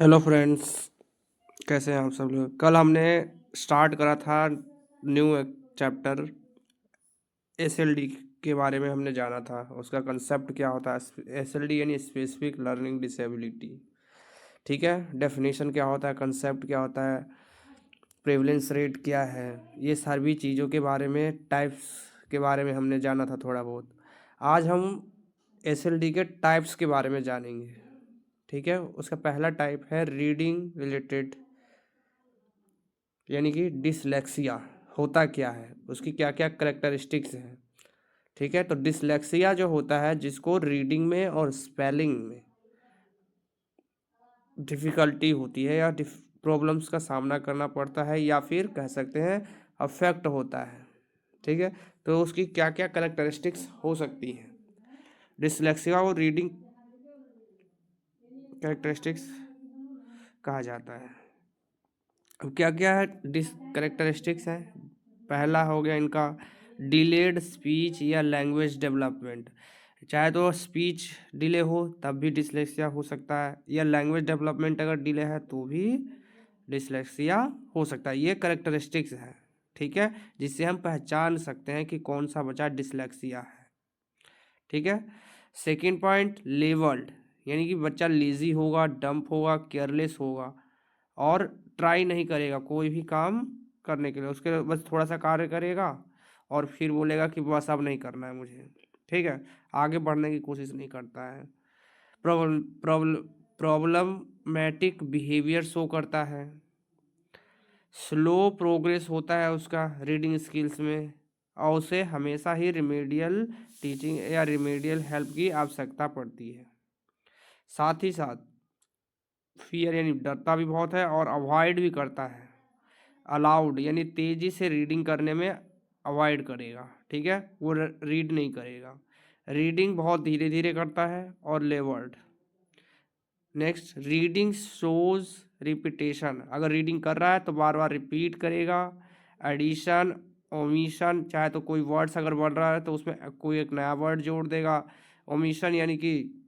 Hello friends, कैसे हैं आप सब लोग। कल हमने स्टार्ट करा था न्यू चैप्टर एसएलडी के बारे में हमने जाना था। उसका कंसेप्ट क्या होता है, एसएलडी यानी स्पेसिफिक लर्निंग डिसेबिलिटी। ठीक है, डेफिनेशन क्या होता है, कंसेप्ट क्या होता है, प्रेवलेंस रेट क्या है, ये सभी चीज़ों के बारे में, टाइप्स के बारे में हमने जाना था थोड़ा बहुत। आज हम एसएलडी के टाइप्स के बारे में जानेंगे। ठीक है, उसका पहला टाइप है रीडिंग रिलेटेड, यानी कि डिसलेक्सिया होता क्या है, उसकी क्या क्या करेक्टरिस्टिक्स हैं। ठीक है, तो डिसलेक्सिया जो होता है, जिसको रीडिंग में और स्पेलिंग में डिफ़िकल्टी होती है या प्रॉब्लम्स का सामना करना पड़ता है, या फिर कह सकते हैं अफेक्ट होता है। ठीक है, तो उसकी क्या क्या करेक्टरिस्टिक्स हो सकती हैं। डिसलेक्सिया को रीडिंग कैरेक्टरिस्टिक्स कहा जाता है। अब क्या क्या है डिस करेक्टरिस्टिक्स है। पहला हो गया इनका डिलेड स्पीच या लैंग्वेज डेवलपमेंट। चाहे तो स्पीच डिले हो तब भी डिसलेक्सिया हो सकता है, या लैंग्वेज डेवलपमेंट अगर डिले है तो भी डिसलेक्सिया हो सकता है। ये करेक्टरिस्टिक्स है, ठीक है, जिससे हम पहचान सकते हैं कि कौन सा बच्चा डिसलेक्सिया है। ठीक है, सेकेंड पॉइंट लेवल्ड, यानी कि बच्चा लेजी होगा, डंप होगा, केयरलेस होगा और ट्राई नहीं करेगा कोई भी काम करने के लिए। उसके बस थोड़ा सा कार्य करेगा और फिर बोलेगा कि बस अब नहीं करना है मुझे। ठीक है, आगे बढ़ने की कोशिश नहीं करता है। Problem problem problematic behaviour show करता है। स्लो प्रोग्रेस होता है उसका रीडिंग स्किल्स में, और उसे हमेशा ही रिमेडियल टीचिंग या रिमेडियल हेल्प की आवश्यकता पड़ती है। साथ ही साथ फियर यानी डरता भी बहुत है और अवॉइड भी करता है। अलाउड यानी तेजी से रीडिंग करने में अवॉइड करेगा। ठीक है, वो रीड नहीं करेगा। रीडिंग बहुत धीरे धीरे करता है और levered. Next, reading shows repetition, अगर रीडिंग कर रहा है तो बार बार रिपीट करेगा। एडिशन, ओमिशन, चाहे तो कोई वर्ड्स अगर बढ़ रहा है तो उसमें कोई एक नया वर्ड जोड़ देगा। ओमिशन यानी कि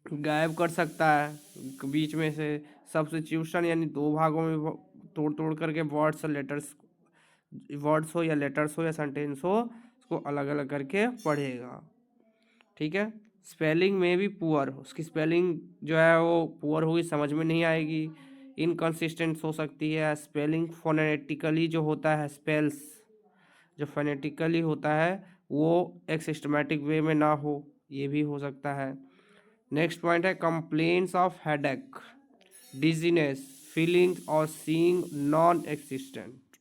गायब कर सकता है बीच में से। सब्स्टिट्यूशन यानी दो भागों में तोड़ तोड़ करके वर्ड्स और लेटर्स, वर्ड्स हो या लेटर्स हो या सेंटेंस हो, उसको अलग अलग करके पढ़ेगा। ठीक है, स्पेलिंग में भी पुअर, उसकी स्पेलिंग जो है वो पुअर होगी, समझ में नहीं आएगी, इनकन्सिस्टेंट हो सकती है। स्पेलिंग फोनेटिकली जो होता है, स्पेल्स जो फोनेटिकली होता है वो एक सिस्टमेटिक वे में ना हो, ये भी हो सकता है। नेक्स्ट पॉइंट है complaints of headache, dizziness, feeling और सीइंग नॉन एक्सिस्टेंट।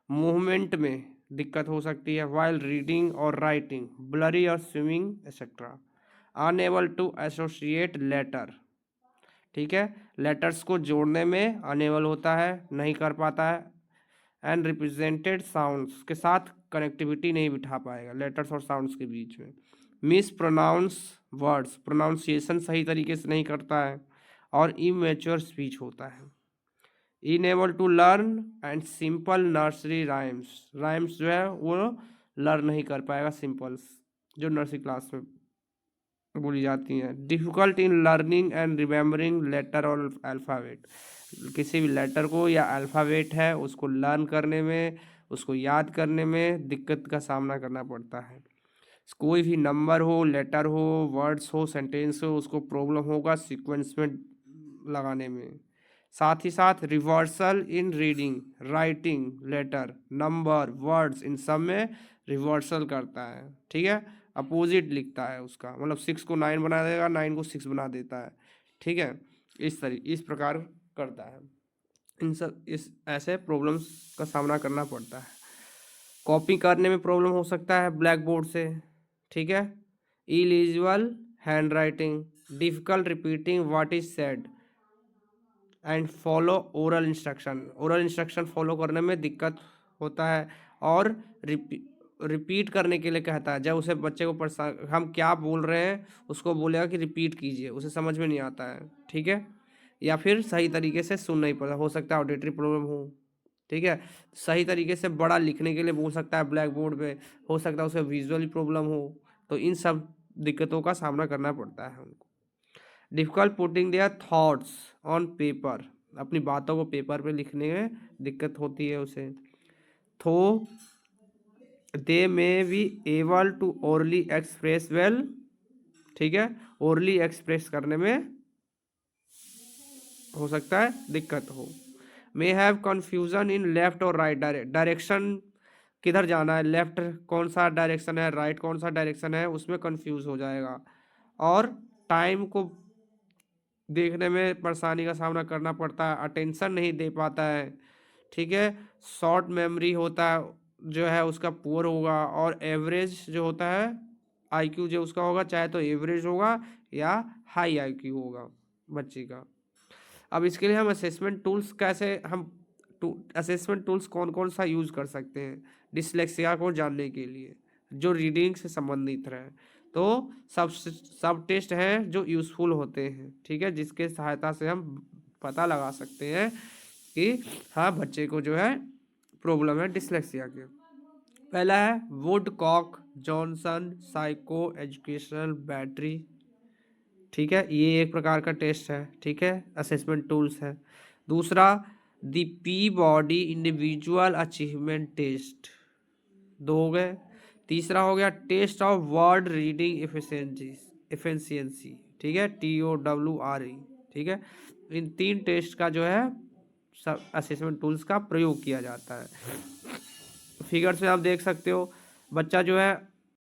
मूवमेंट में दिक्कत हो सकती है वाइल रीडिंग और राइटिंग, ब्लरी और swimming etcetera. Unable to associate letter, ठीक है, लेटर्स को जोड़ने में अनएबल होता है, नहीं कर पाता है। एंड रिप्रेजेंटेड साउंड्स के साथ कनेक्टिविटी नहीं बिठा पाएगा लेटर्स और साउंड्स के बीच में। मिस प्रोनाउंस वर्ड्स, प्रोनाउंसिएशन सही तरीके से नहीं करता है और इमेच्योर स्पीच होता है। Enable to learn and simple nursery rhymes, rhymes जो है वो लर्न नहीं कर पाएगा, सिंपल्स जो नर्सरी क्लास में बोली जाती हैं। Difficult in learning and remembering letter और अल्फ़ाबेट, किसी भी लेटर को या अल्फ़ाबेट है उसको लर्न करने में, उसको याद करने में दिक्कत का सामना करना पड़ता है। कोई भी नंबर हो, लेटर हो, वर्ड्स हो, सेंटेंस हो, उसको प्रॉब्लम होगा सीक्वेंस में लगाने में। साथ ही साथ reversal in reading, writing, letter, number, words, इन सब में रिवर्सल करता है। ठीक है, अपोजिट लिखता है उसका, मतलब 6 को 9 बना देगा, 9 को 6 बना देता है। ठीक है, इस प्रकार करता है। इन सब इस ऐसे प्रॉब्लम्स का सामना करना पड़ता है। कॉपी करने में प्रॉब्लम हो सकता है ब्लैक बोर्ड से। ठीक है, इलीजिबल hand writing, difficult repeating what is said and follow oral instruction, oral instruction follow करने में दिक्कत होता है। और रिपीट करने के लिए कहता है, जब उसे बच्चे को परेशान, हम क्या बोल रहे हैं उसको बोलेगा कि रिपीट कीजिए, उसे समझ में नहीं आता है। ठीक है, या फिर सही तरीके से सुन नहीं पाता, हो सकता है ऑडिटरी प्रॉब्लम हो। ठीक है, सही तरीके से बड़ा लिखने के लिए बोल सकता है ब्लैक बोर्ड पे, हो सकता है उसे विजुअली प्रॉब्लम हो। तो इन सब दिक्कतों का सामना करना पड़ता है उनको। Difficult putting their thoughts on paper, अपनी बातों को पेपर पे लिखने में दिक्कत होती है उसे। Though they may be able to orally express well, ठीक है, ओरली एक्सप्रेस करने में हो सकता है दिक्कत हो। May have confusion in left और राइट डायरेक्शन, किधर जाना है, लेफ्ट कौन सा डायरेक्शन है, राइट कौन सा डायरेक्शन है, उसमें कंफ्यूज हो जाएगा। और टाइम को देखने में परेशानी का सामना करना पड़ता है, अटेंशन नहीं दे पाता है, ठीक है। शॉर्ट मेमोरी होता है जो है उसका पुअर होगा, और एवरेज जो होता है आईक्यू जो उसका होगा, चाहे तो एवरेज होगा या हाई आईक्यू होगा बच्चे का। अब इसके लिए हम असेसमेंट टूल्स कैसे हम असेसमेंट टूल्स कौन कौन सा यूज़ कर सकते हैं डिसलेक्सिया को जानने के लिए, जो रीडिंग से संबंधित रहे। तो सब टेस्ट हैं जो यूज़फुल होते हैं, ठीक है, जिसके सहायता से हम पता लगा सकते हैं कि हाँ बच्चे को जो है प्रॉब्लम है डिसलेक्सिया के। पहला है Woodcock Johnson psycho educational battery, ठीक है, ये एक प्रकार का टेस्ट है, ठीक है, असेसमेंट टूल्स है। दूसरा the Peabody individual achievement test, दो हो गए। तीसरा हो गया test of word reading efficiency, ठीक है, TOWRE, ठीक है। इन तीन टेस्ट का जो है सब असेसमेंट टूल्स का प्रयोग किया जाता है। फिगर से आप देख सकते हो बच्चा जो है